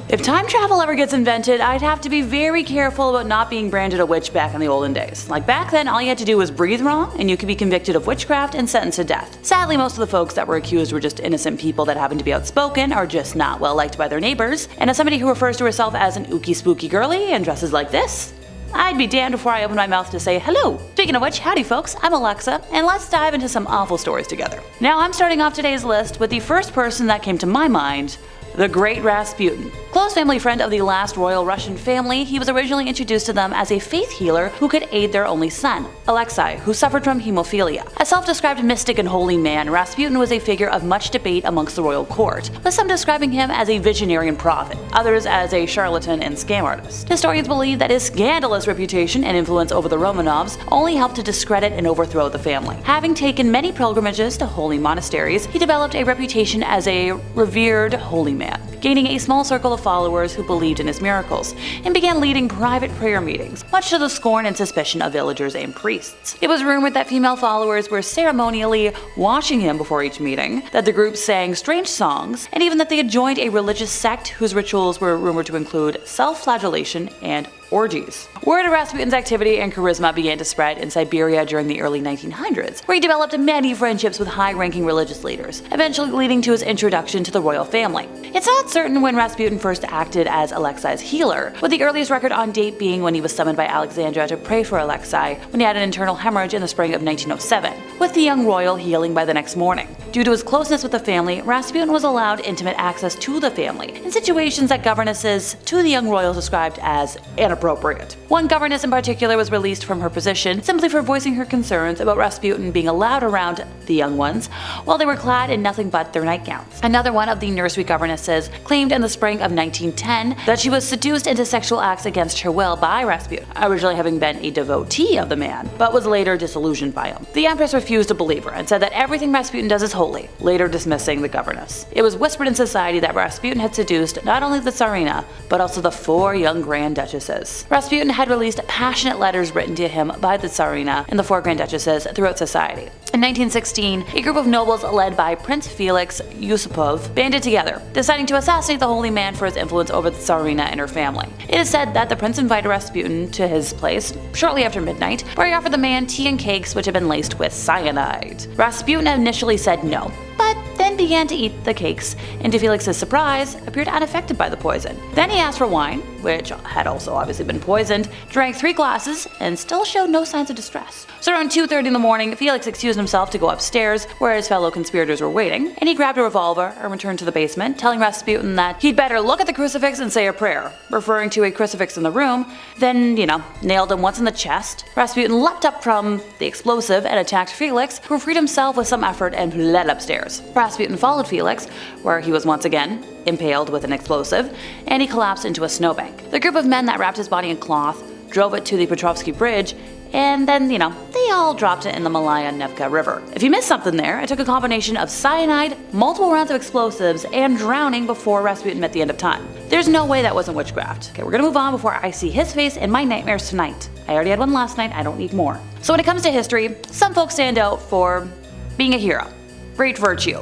If time travel ever gets invented, I'd have to be very careful about not being branded a witch back in the olden days. Like back then, all you had to do was breathe wrong and you could be convicted of witchcraft and sentenced to death. Sadly, most of the folks that were accused were just innocent people that happened to be outspoken or just not well liked by their neighbors. And as somebody who refers to herself as an ooky spooky girly and dresses like this, I'd be damned before I open my mouth to say hello. Speaking of which, howdy folks, I'm Alexa, and let's dive into some awful stories together. Now I'm starting off today's list with the first person that came to my mind, the Great Rasputin. Close family friend of the last royal Russian family, he was originally introduced to them as a faith healer who could aid their only son, Alexei, who suffered from hemophilia. A self-described mystic and holy man, Rasputin was a figure of much debate amongst the royal court, with some describing him as a visionary and prophet, others as a charlatan and scam artist. Historians believe that his scandalous reputation and influence over the Romanovs only helped to discredit and overthrow the family. Having taken many pilgrimages to holy monasteries, he developed a reputation as a revered holy man, gaining a small circle of followers who believed in his miracles, and began leading private prayer meetings, much to the scorn and suspicion of villagers and priests. It was rumored that female followers were ceremonially washing him before each meeting, that the group sang strange songs, and even that they had joined a religious sect whose rituals were rumored to include self-flagellation and orgies. Word of Rasputin's activity and charisma began to spread in Siberia during the early 1900s, where he developed many friendships with high-ranking religious leaders, eventually leading to his introduction to the royal family. It's not certain when Rasputin first acted as Alexei's healer, with the earliest record on date being when he was summoned by Alexandra to pray for Alexei when he had an internal hemorrhage in the spring of 1907, with the young royal healing by the next morning. Due to his closeness with the family, Rasputin was allowed intimate access to the family, in situations that governesses to the young royals described as inappropriate. One governess in particular was released from her position simply for voicing her concerns about Rasputin being allowed around the young ones while they were clad in nothing but their nightgowns. Another one of the nursery governesses claimed in the spring of 1910 that she was seduced into sexual acts against her will by Rasputin, originally having been a devotee of the man, but was later disillusioned by him. The empress refused to believe her and said that everything Rasputin does is holy, later dismissing the governess. It was whispered in society that Rasputin had seduced not only the Tsarina, but also the 4 young grand duchesses. Rasputin had released passionate letters written to him by the Tsarina and the 4 grand duchesses throughout society. In 1916, a group of nobles led by Prince Felix Yusupov banded together, deciding to assassinate the holy man for his influence over the Tsarina and her family. It is said that the prince invited Rasputin to his place shortly after midnight, where he offered the man tea and cakes which had been laced with cyanide. Rasputin initially said no, but then began to eat the cakes, and to Felix's surprise, appeared unaffected by the poison. Then he asked for wine, which had also obviously been poisoned, drank 3 glasses, and still showed no signs of distress. So around 2:30 in the morning, Felix excused himself to go upstairs, where his fellow conspirators were waiting, and he grabbed a revolver and returned to the basement, telling Rasputin that he'd better look at the crucifix and say a prayer, referring to a crucifix in the room, then, nailed him once in the chest. Rasputin leapt up from the explosive and attacked Felix, who freed himself with some effort and fled upstairs. Rasputin followed Felix, where he was once again impaled with an explosive, and he collapsed into a snowbank. The group of men that wrapped his body in cloth drove it to the Petrovsky Bridge, and then, they all dropped it in the Malaya Nevka River. If you missed something there, it took a combination of cyanide, multiple rounds of explosives, and drowning before Rasputin met the end of time. There's no way that wasn't witchcraft. Okay, we're gonna move on before I see his face in my nightmares tonight. I already had one last night, I don't need more. So when it comes to history, some folks stand out for being a hero. Great virtue.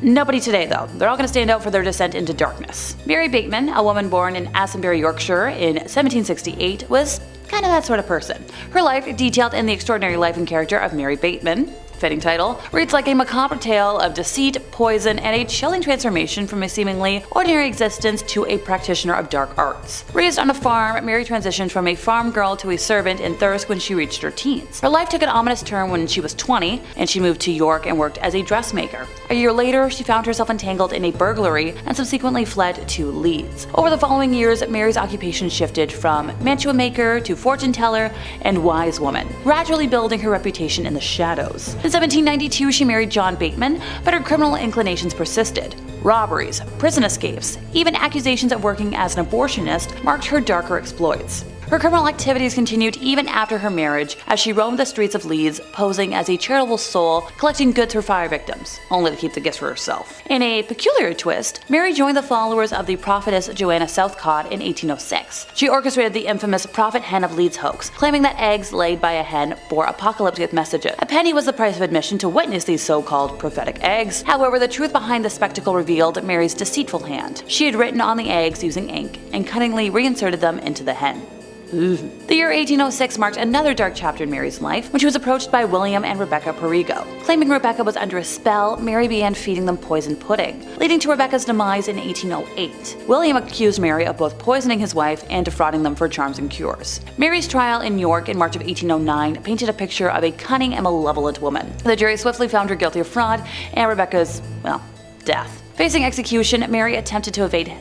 Nobody today though. They're all going to stand out for their descent into darkness. Mary Bateman, a woman born in Assenbury, Yorkshire in 1768, was kind of that sort of person. Her life, detailed in The Extraordinary Life and Character of Mary Bateman, fitting title, reads like a macabre tale of deceit, poison, and a chilling transformation from a seemingly ordinary existence to a practitioner of dark arts. Raised on a farm, Mary transitioned from a farm girl to a servant in Thirsk when she reached her teens. Her life took an ominous turn when she was 20, and she moved to York and worked as a dressmaker. A year later, she found herself entangled in a burglary and subsequently fled to Leeds. Over the following years, Mary's occupation shifted from mantua maker to fortune teller and wise woman, gradually building her reputation in the shadows. In 1792, she married John Bateman, but her criminal inclinations persisted. Robberies, prison escapes, even accusations of working as an abortionist marked her darker exploits. Her criminal activities continued even after her marriage, as she roamed the streets of Leeds posing as a charitable soul, collecting goods for fire victims, only to keep the gifts for herself. In a peculiar twist, Mary joined the followers of the prophetess Joanna Southcott in 1806. She orchestrated the infamous prophet hen of Leeds hoax, claiming that eggs laid by a hen bore apocalyptic messages. A penny was the price of admission to witness these so-called prophetic eggs. However, the truth behind the spectacle revealed Mary's deceitful hand. She had written on the eggs using ink and cunningly reinserted them into the hen. The year 1806 marked another dark chapter in Mary's life when she was approached by William and Rebecca Perigo. Claiming Rebecca was under a spell, Mary began feeding them poisoned pudding, leading to Rebecca's demise in 1808. William accused Mary of both poisoning his wife and defrauding them for charms and cures. Mary's trial in York in March of 1809 painted a picture of a cunning and malevolent woman. The jury swiftly found her guilty of fraud and Rebecca's, well, death. Facing execution, Mary attempted to evade,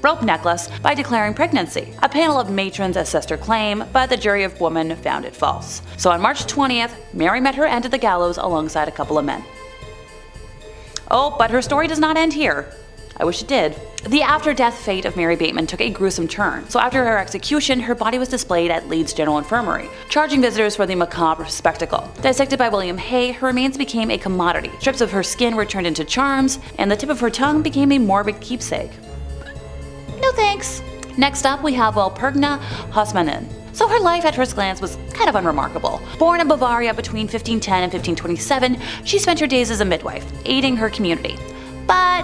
rope necklace by declaring pregnancy. A panel of matrons assessed her claim, but the jury of women found it false. So on March 20th, Mary met her end at the gallows alongside a couple of men. Oh, but her story does not end here. I wish it did. The after-death fate of Mary Bateman took a gruesome turn, so after her execution, her body was displayed at Leeds General Infirmary, charging visitors for the macabre spectacle. Dissected by William Hay, her remains became a commodity. Strips of her skin were turned into charms, and the tip of her tongue became a morbid keepsake. No thanks. Next up, we have Walpurga Hosmanen. So her life at first glance was kind of unremarkable. Born in Bavaria between 1510 and 1527, she spent her days as a midwife, aiding her community. But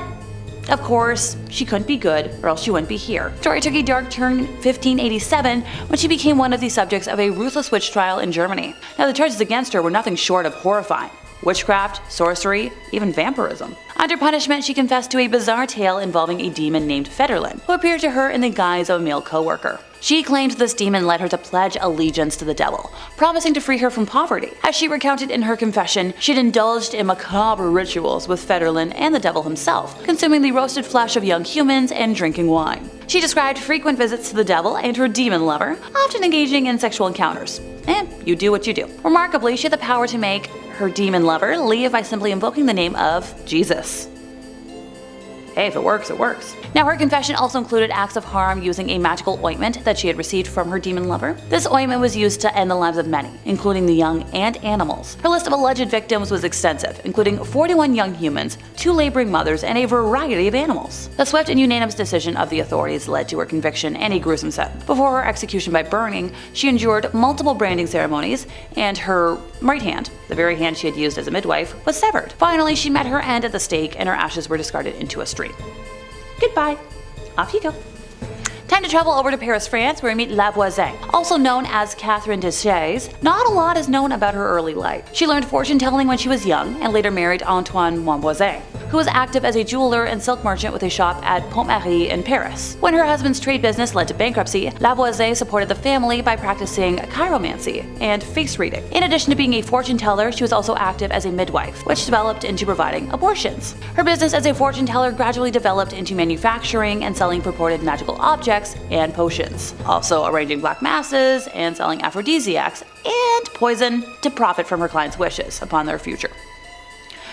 of course, she couldn't be good, or else she wouldn't be here. Story took a dark turn in 1587 when she became one of the subjects of a ruthless witch trial in Germany. Now, the charges against her were nothing short of horrifying. Witchcraft, sorcery, even vampirism. Under punishment, she confessed to a bizarre tale involving a demon named Federlin, who appeared to her in the guise of a male co-worker. She claimed this demon led her to pledge allegiance to the devil, promising to free her from poverty. As she recounted in her confession, she'd indulged in macabre rituals with Federlin and the devil himself, consuming the roasted flesh of young humans and drinking wine. She described frequent visits to the devil and her demon lover, often engaging in sexual encounters. You do what you do. Remarkably, she had the power to make her demon lover leave by simply invoking the name of Jesus. Hey, if it works, it works. Now, her confession also included acts of harm using a magical ointment that she had received from her demon lover. This ointment was used to end the lives of many, including the young and animals. Her list of alleged victims was extensive, including 41 young humans, 2 laboring mothers, and a variety of animals. The swift and unanimous decision of the authorities led to her conviction and a gruesome sentence. Before her execution by burning, she endured multiple branding ceremonies, and her right hand, the very hand she had used as a midwife, was severed. Finally, she met her end at the stake, and her ashes were discarded into a stream. Goodbye. Off you go. Time to travel over to Paris, France, where we meet La Voisin, also known as Catherine Deshayes. Not a lot is known about her early life. She learned fortune telling when she was young and later married Antoine Monvoisin, who was active as a jeweler and silk merchant with a shop at Pont-Marie in Paris. When her husband's trade business led to bankruptcy, La Voisin supported the family by practicing chiromancy and face reading. In addition to being a fortune teller, she was also active as a midwife, which developed into providing abortions. Her business as a fortune teller gradually developed into manufacturing and selling purported magical objects and potions, also arranging black masses and selling aphrodisiacs and poison to profit from her clients' wishes upon their future.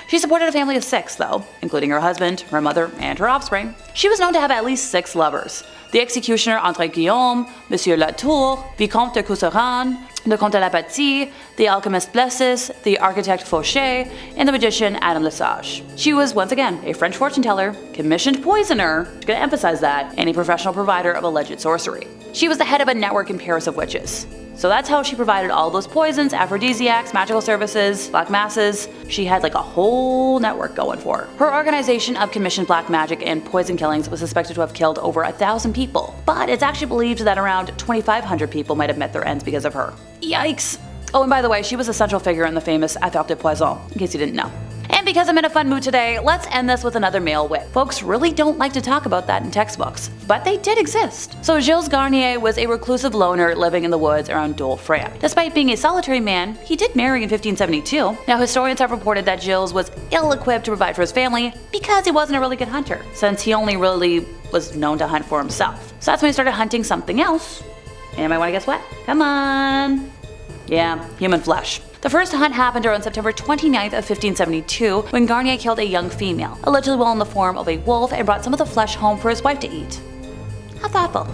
She supported a family of 6, though, including her husband, her mother, and her offspring. She was known to have at least 6 lovers: the executioner André Guillaume, Monsieur Latour, Vicomte de Cousseran, the Comte de la Bâtie, the alchemist Blessis, the architect Fauché, and the magician Adam Lesage. She was, once again, a French fortune teller, commissioned poisoner, I'm gonna emphasize that, and a professional provider of alleged sorcery. She was the head of a network in Paris of witches. So that's how she provided all those poisons, aphrodisiacs, magical services, black masses. She had like a whole network going for her. Her organization of commissioned black magic and poison killings was suspected to have killed over 1,000 people, but it's actually believed that around 2,500 people might have met their ends because of her. Yikes! Oh, and by the way, she was a central figure in the famous Affaire de Poison, in case you didn't know. And because I'm in a fun mood today, let's end this with another male wit. Folks really don't like to talk about that in textbooks, but they did exist. So Gilles Garnier was a reclusive loner living in the woods around Dole, France. Despite being a solitary man, he did marry in 1572. Now, historians have reported that Gilles was ill-equipped to provide for his family because he wasn't a really good hunter, since he only really was known to hunt for himself. So that's when he started hunting something else. Anybody want to guess what? Come on. Yeah, human flesh. The first hunt happened around September 29th of 1572 when Garnier killed a young female, allegedly while in the form of a wolf, and brought some of the flesh home for his wife to eat. How thoughtful.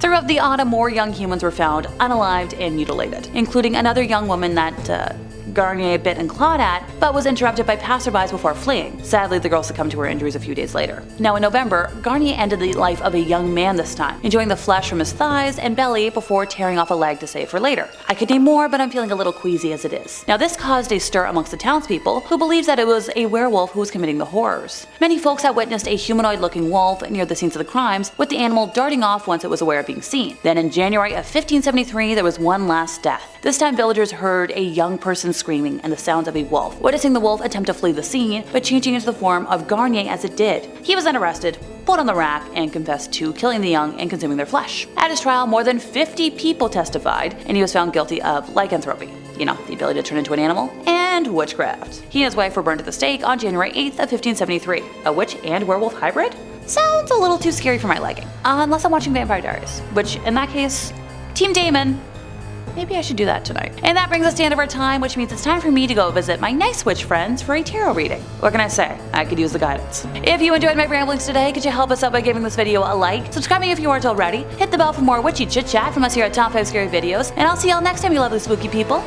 Throughout the autumn, more young humans were found unalived and mutilated, including another young woman that Garnier bit and clawed at, but was interrupted by passerbys before fleeing. Sadly, the girl succumbed to her injuries a few days later. Now in November, Garnier ended the life of a young man this time, enjoying the flesh from his thighs and belly before tearing off a leg to save for later. I could name more, but I'm feeling a little queasy as it is. Now this caused a stir amongst the townspeople, who believed that it was a werewolf who was committing the horrors. Many folks had witnessed a humanoid-looking wolf near the scenes of the crimes, with the animal darting off once it was aware of being seen. Then in January of 1573, there was one last death. This time villagers heard a young person screaming and the sounds of a wolf, witnessing the wolf attempt to flee the scene, but changing into the form of Garnier as it did. He was then arrested, put on the rack, and confessed to killing the young and consuming their flesh. At his trial, more than 50 people testified, and he was found guilty of lycanthropy, you know, the ability to turn into an animal, and witchcraft. He and his wife were burned at the stake on January 8th of 1573. A witch and werewolf hybrid? Sounds a little too scary for my liking. Unless I'm watching Vampire Diaries, which in that case, Team Damon. Maybe I should do that tonight. And that brings us to the end of our time, which means it's time for me to go visit my nice witch friends for a tarot reading. What can I say? I could use the guidance. If you enjoyed my ramblings today, could you help us out by giving this video a like, subscribing if you aren't already, hit the bell for more witchy chit chat from us here at Top 5 Scary Videos, and I'll see y'all next time, you lovely spooky people.